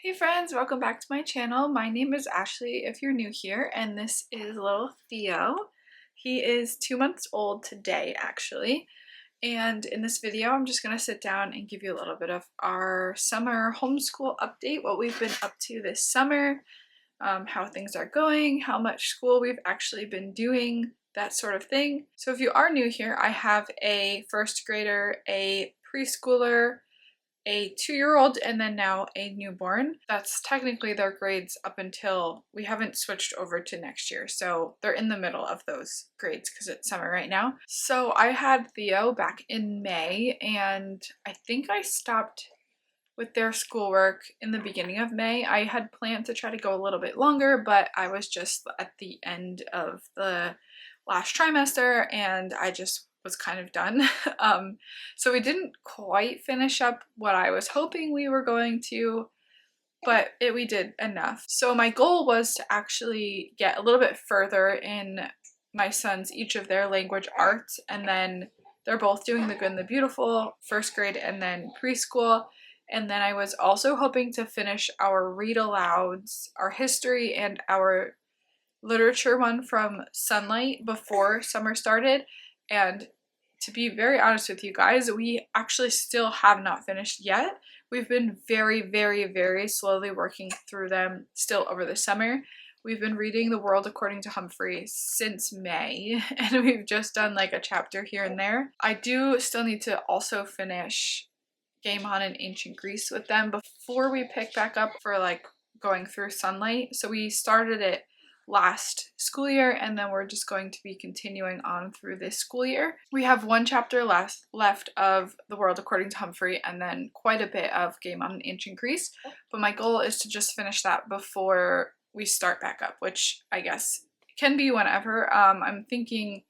Hey friends, welcome back to my channel. My name is Ashley if you're new here, and this is little Theo. He is 2 months old today actually, and in this video I'm just going to sit down and give you a little bit of our summer homeschool update, what we've been up to this summer, how things are going, how much school we've actually been doing, that sort of thing. So if you are new here, I have a first grader, a preschooler, a 2-year-old, and then now a newborn. That's technically their grades up until we haven't switched over to next year. So they're in the middle of those grades because it's summer right now. So I had Theo back in May, and I think I stopped with their schoolwork in the beginning of May. I had planned to try to go a little bit longer, but I was just at the end of the last trimester and I just was kind of done. So we didn't quite finish up what I was hoping we were going to, but we did enough. So my goal was to actually get a little bit further in my sons, each of their language arts, and then they're both doing the Good and the Beautiful, first grade and then preschool. And then I was also hoping to finish our read alouds, our history and our literature one from Sunlight before summer started. And to be very honest with you guys, we actually still have not finished yet. We've been very slowly working through them still over the summer. We've been reading The World According to Humphrey since May, and we've just done like a chapter here and there. I do still need to also finish Game On in Ancient Greece with them before we pick back up for like going through Sunlight. So we started it last school year, and then we're just going to be continuing on through this school year. We have one chapter left of The World According to Humphrey, and then quite a bit of Game On in Ancient Greece, but my goal is to just finish that before we start back up, which I guess can be whenever. I'm thinking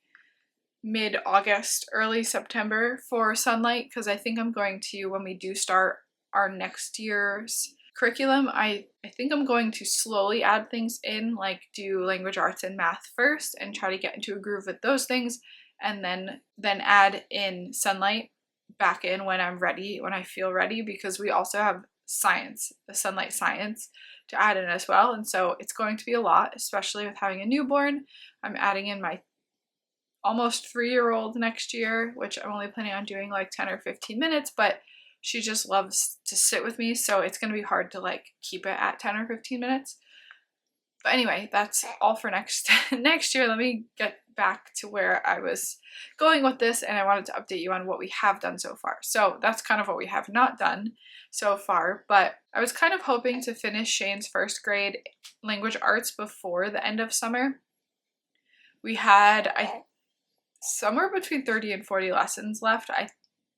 mid-August, early September for Sunlight, because I think I'm going to, when we do start our next year's curriculum, I think I'm going to slowly add things in, like do language arts and math first and try to get into a groove with those things, and then add in Sunlight back in when I'm ready, when I feel ready, because we also have science, the Sunlight science, to add in as well. And so it's going to be a lot, especially with having a newborn. I'm adding in my almost 3-year-old next year, which I'm only planning on doing like 10 or 15 minutes, but she just loves to sit with me, so it's going to be hard to like keep it at 10 or 15 minutes. But anyway, that's all for next year. Let me get back to where I was going with this, and I wanted to update you on what we have done so far. So that's kind of what we have not done so far, but I was kind of hoping to finish Shane's first grade language arts before the end of summer. We had somewhere between 30 and 40 lessons left, I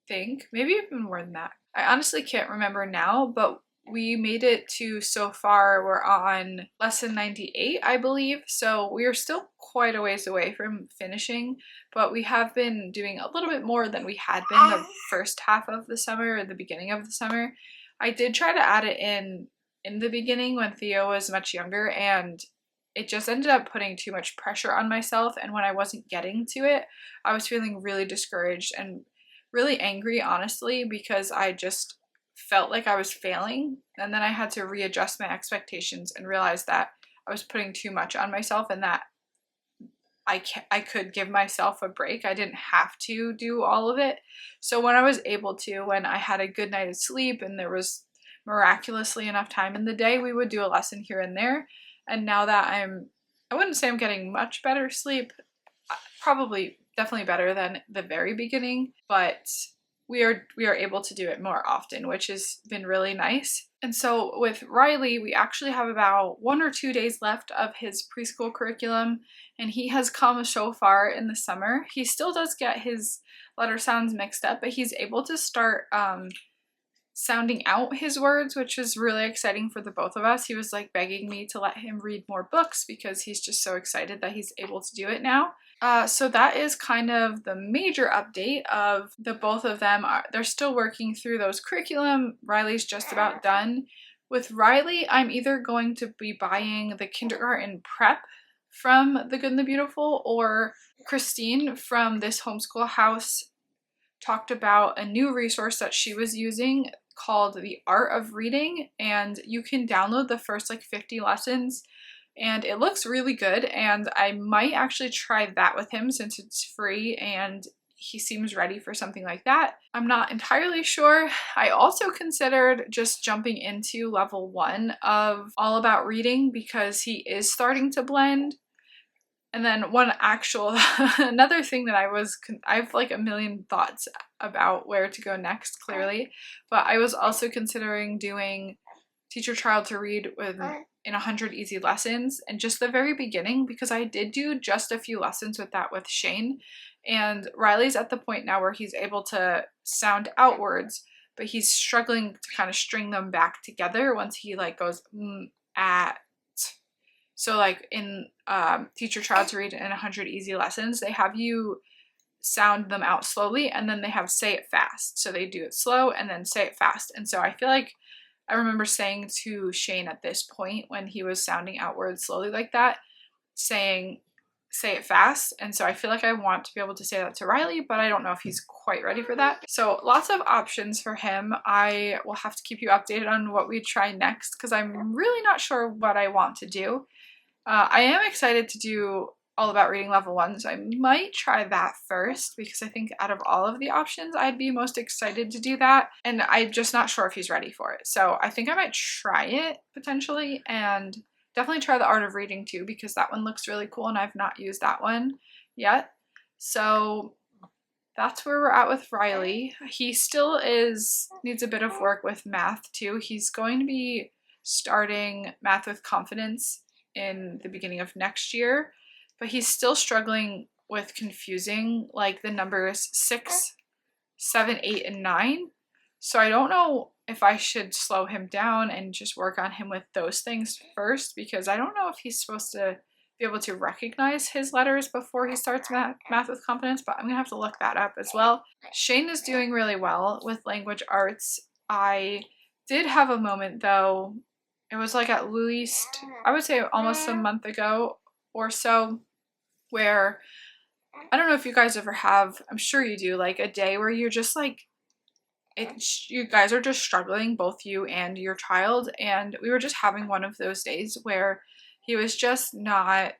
think, maybe even more than that. I honestly can't remember now, but we made it to, so far we're on lesson 98, I believe, so we are still quite a ways away from finishing, but we have been doing a little bit more than we had been the first half of the summer, or the beginning of the summer. I did try to add it in the beginning when Theo was much younger, and it just ended up putting too much pressure on myself, and when I wasn't getting to it, I was feeling really discouraged and really angry, honestly, because I just felt like I was failing, and then I had to readjust my expectations and realize that I was putting too much on myself and that I could give myself a break. I didn't have to do all of it. So when I was able to, when I had a good night of sleep and there was miraculously enough time in the day, we would do a lesson here and there. And now that I wouldn't say I'm getting much better sleep, probably definitely better than the very beginning, but we are able to do it more often, which has been really nice. And so with Riley, we actually have about 1 or 2 days left of his preschool curriculum, and he has come so far in the summer. He still does get his letter sounds mixed up, but he's able to start sounding out his words, which is really exciting for the both of us. He was like begging me to let him read more books because he's just so excited that he's able to do it now. So that is kind of the major update of the both of them. They're still working through those curriculum. Riley's just about done. With Riley, I'm either going to be buying the kindergarten prep from The Good and the Beautiful, or Christine from this homeschool house talked about a new resource that she was using called The Art of Reading, and you can download the first like 50 lessons, and it looks really good, and I might actually try that with him since it's free and he seems ready for something like that. I'm not entirely sure. I also considered just jumping into level 1 of All About Reading because he is starting to blend. And then another thing that I have like a million thoughts about where to go next, clearly, but I was also considering doing Teach Your Child to Read in 100 Easy Lessons, and just the very beginning, because I did do just a few lessons with that with Shane, and Riley's at the point now where he's able to sound out words, but he's struggling to kind of string them back together once he like goes at. So like in Teach Your Child to Read in 100 Easy Lessons, they have you sound them out slowly, and then they have say it fast. So they do it slow and then say it fast. And so I feel like I remember saying to Shane at this point when he was sounding out words slowly like that, saying say it fast. And so I feel like I want to be able to say that to Riley, but I don't know if he's quite ready for that. So lots of options for him. I will have to keep you updated on what we try next because I'm really not sure what I want to do. I am excited to do All About Reading level 1, so I might try that first because I think out of all of the options, I'd be most excited to do that, and I'm just not sure if he's ready for it. So I think I might try it potentially, and definitely try the Art of Reading too because that one looks really cool and I've not used that one yet. So that's where we're at with Riley. He still needs a bit of work with math too. He's going to be starting Math with Confidence in the beginning of next year, but he's still struggling with confusing like the numbers 6, 7, 8, and 9. So I don't know if I should slow him down and just work on him with those things first, because I don't know if he's supposed to be able to recognize his letters before he starts math with confidence, but I'm gonna have to look that up as well. Shane is doing really well with language arts. I did have a moment though, it was like at least, I would say almost a month ago or so, where I don't know if you guys ever have, I'm sure you do, like a day where you're just like, you guys are just struggling, both you and your child, and we were just having one of those days where he was just not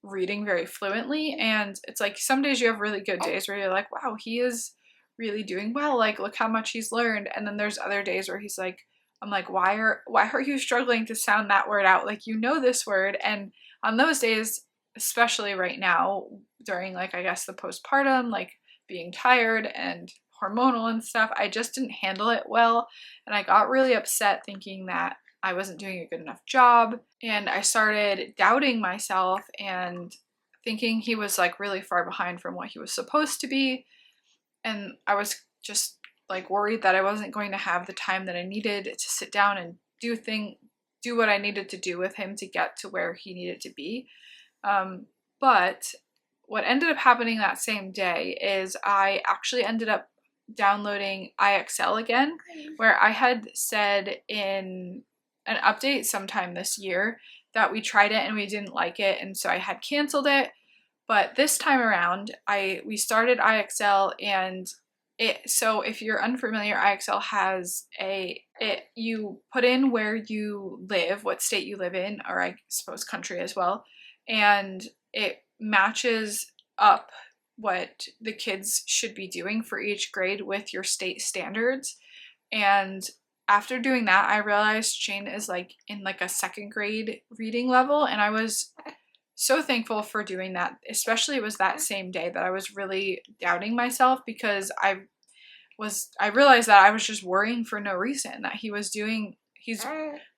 reading very fluently, and it's like some days you have really good days where you're like, wow, he is really doing well, like look how much he's learned, and then there's other days where he's like, I'm like, why are you struggling to sound that word out? Like, you know this word. And on those days, especially right now, during like, I guess the postpartum, like being tired and hormonal and stuff, I just didn't handle it well. And I got really upset thinking that I wasn't doing a good enough job. And I started doubting myself and thinking he was like really far behind from what he was supposed to be. And I was just like worried that I wasn't going to have the time that I needed to sit down and do what I needed to do with him to get to where he needed to be. But what ended up happening that same day is I actually ended up downloading IXL again, where I had said in an update sometime this year that we tried it and we didn't like it, and so I had canceled it. But this time around, we started IXL, and so if you're unfamiliar, IXL has you put in where you live, what state you live in, or I suppose country as well, and it matches up what the kids should be doing for each grade with your state standards. And after doing that, I realized Shane is like in like a 2nd grade reading level, and I was so thankful for doing that. Especially it was that same day that I was really doubting myself because I realized that I was just worrying for no reason, that he's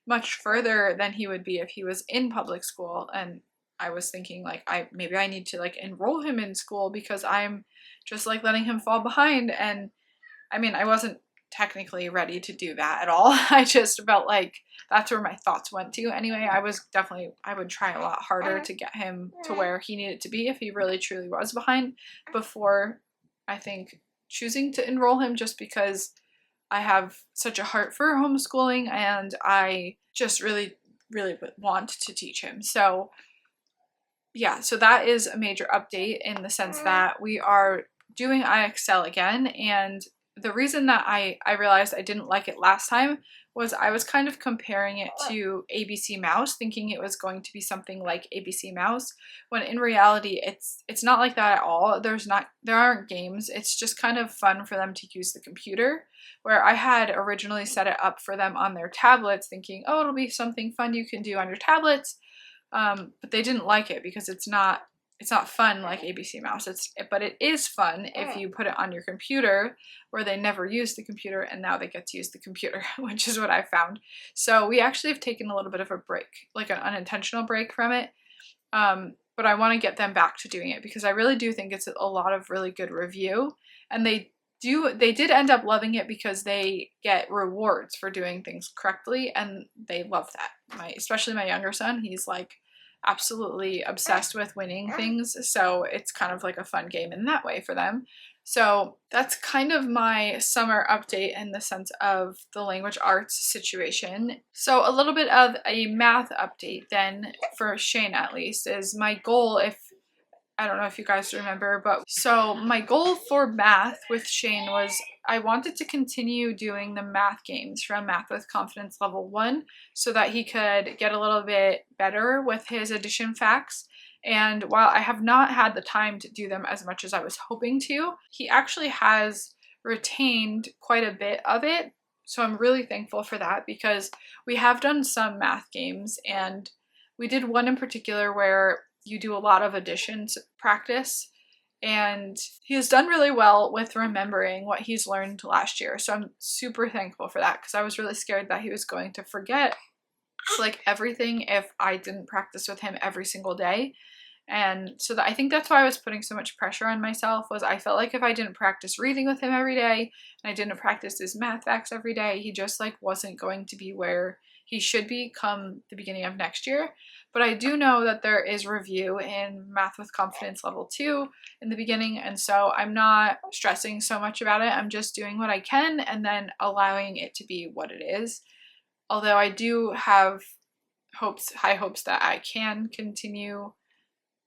much further than he would be if he was in public school. And I was thinking like maybe I need to like enroll him in school because I'm just like letting him fall behind. And I mean, I wasn't technically ready to do that at all. I just felt like that's where my thoughts went to. Anyway, I would try a lot harder to get him to where he needed to be if he really truly was behind before, I think, choosing to enroll him, just because I have such a heart for homeschooling and I just really, really want to teach him. So yeah, so that is a major update in the sense that we are doing IXL again, and the reason that I realized I didn't like it last time was I was kind of comparing it to ABC Mouse, thinking it was going to be something like ABC Mouse, when in reality it's not like that at all. There aren't games. It's just kind of fun for them to use the computer, where I had originally set it up for them on their tablets, thinking, oh, it'll be something fun you can do on your tablets. But they didn't like it because it's not fun like ABC Mouse. But it is fun if you put it on your computer, where they never use the computer and now they get to use the computer, which is what I found. So we actually have taken a little bit of a break, like an unintentional break from it. But I want to get them back to doing it because I really do think it's a lot of really good review, and they did end up loving it because they get rewards for doing things correctly, and they love that. Especially my younger son, he's like absolutely obsessed with winning things, so it's kind of like a fun game in that way for them. So that's kind of my summer update in the sense of the language arts situation. So a little bit of a math update then for Shane, at least, is my goal. If I don't know if you guys remember, but so my goal for math with Shane was I wanted to continue doing the math games from Math with Confidence Level 1 so that he could get a little bit better with his addition facts. And while I have not had the time to do them as much as I was hoping to, he actually has retained quite a bit of it. So I'm really thankful for that, because we have done some math games, and we did one in particular where you do a lot of additions practice, and he has done really well with remembering what he's learned last year. So I'm super thankful for that, because I was really scared that he was going to forget like everything if I didn't practice with him every single day. And so I think that's why I was putting so much pressure on myself, was I felt like if I didn't practice reading with him every day and I didn't practice his math facts every day, he just like wasn't going to be where he should be come the beginning of next year. But I do know that there is review in Math with Confidence Level 2 in the beginning, and so I'm not stressing so much about it. I'm just doing what I can and then allowing it to be what it is. Although I do have high hopes that I can continue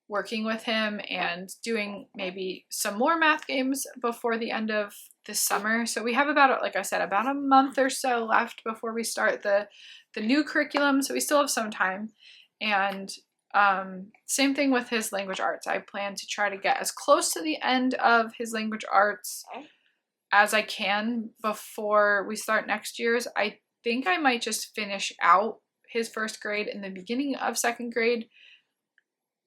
working with him and doing maybe some more math games before the end of this summer. So we have about, like I said, about a month or so left before we start the new curriculum, so we still have some time. And same thing with his language arts. I plan to try to get as close to the end of his language arts as I can before we start next year's. I think I might just finish out his first grade in the beginning of second grade.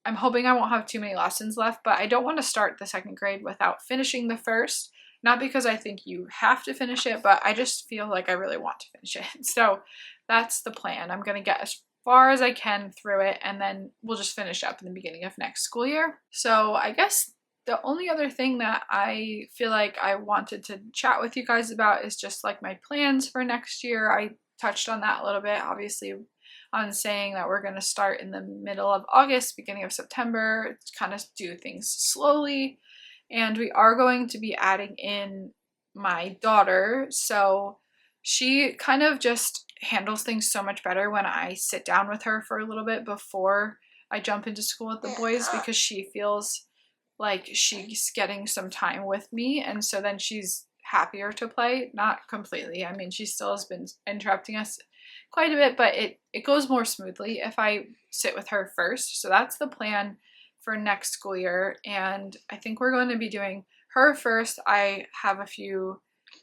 I'm hoping I won't have too many lessons left, but I don't want to start the second grade without finishing the first. Not because I think you have to finish it, but I just feel like I really want to finish it. So that's the plan. I'm going to get as far as I can through it, and then we'll just finish up in the beginning of next school year. So I guess the only other thing that I feel like I wanted to chat with you guys about is just like my plans for next year. I touched on that a little bit, obviously, on saying that we're going to start in the middle of August, beginning of September, to kind of do things slowly. And we are going to be adding in my daughter. So she kind of just handles things so much better when I sit down with her for a little bit before I jump into school with the boys, because she feels like she's getting some time with me. And so then she's happier to play. Not completely. I mean, she still has been interrupting us quite a bit, but it goes more smoothly if I sit with her first. So that's the plan for next school year, and I think we're going to be doing her first. I have a few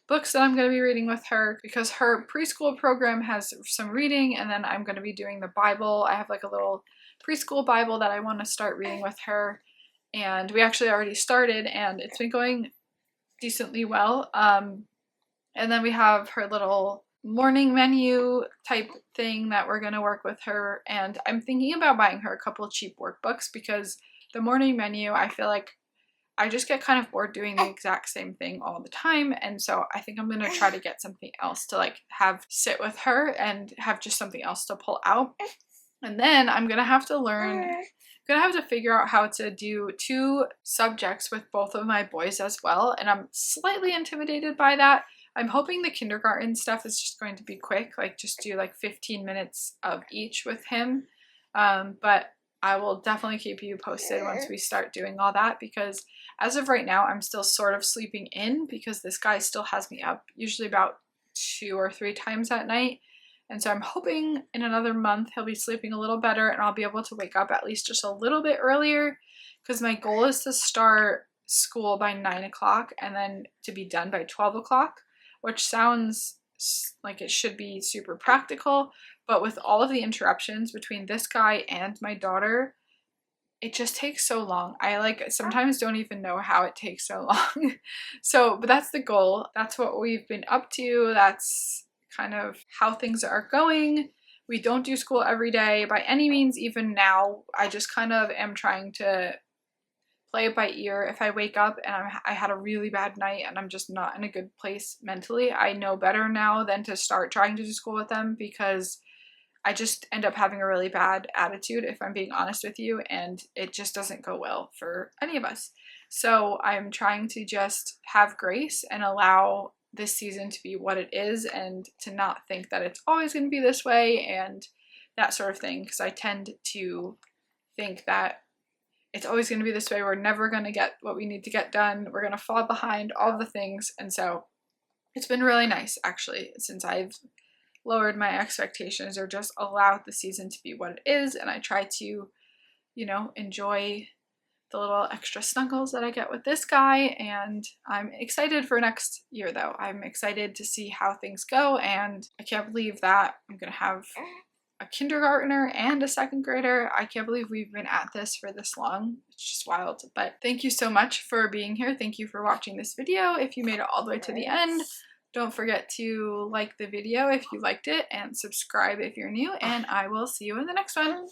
books that I'm going to be reading with her because her preschool program has some reading, and then I'm going to be doing the Bible. I have like a little preschool Bible that I want to start reading with her, and we actually already started, and it's been going decently well. And then we have her little morning menu type thing that we're going to work with her, and I'm thinking about buying her a couple of cheap workbooks, because the morning menu, I feel like I just get kind of bored doing the exact same thing all the time, and so I think I'm going to try to get something else to like have sit with her and have just something else to pull out. And then I'm going to have to figure out how to do 2 subjects with both of my boys as well, and I'm slightly intimidated by that. I'm hoping the kindergarten stuff is just going to be quick, like just do like 15 minutes of each with him. But I will definitely keep you posted once we start doing all that, because as of right now, I'm still sort of sleeping in because this guy still has me up usually about 2 or 3 times at night. And so I'm hoping in another month he'll be sleeping a little better and I'll be able to wake up at least just a little bit earlier, because my goal is to start school by 9 o'clock and then to be done by 12 o'clock, which sounds like it should be super practical, but with all of the interruptions between this guy and my daughter, it just takes so long. I like sometimes don't even know how it takes so long. So, but that's the goal. That's what we've been up to. That's kind of how things are going. We don't do school every day by any means. Even now, I just kind of am trying to play it by ear. If I wake up and I had a really bad night and I'm just not in a good place mentally, I know better now than to start trying to do school with them, because I just end up having a really bad attitude, if I'm being honest with you, and it just doesn't go well for any of us. So I'm trying to just have grace and allow this season to be what it is, and to not think that it's always going to be this way and that sort of thing, because I tend to think that it's always going to be this way. We're never going to get what we need to get done. We're going to fall behind, all the things. And so it's been really nice, actually, since I've lowered my expectations or just allowed the season to be what it is. And I try to, you know, enjoy the little extra snuggles that I get with this guy. And I'm excited for next year, though. I'm excited to see how things go. And I can't believe that I'm going to have a kindergartner and a second grader. I can't believe we've been at this for this long. It's just wild. But thank you so much for being here. Thank you for watching this video. If you made it all the way to the end, don't forget to like the video if you liked it and subscribe if you're new, and I will see you in the next one.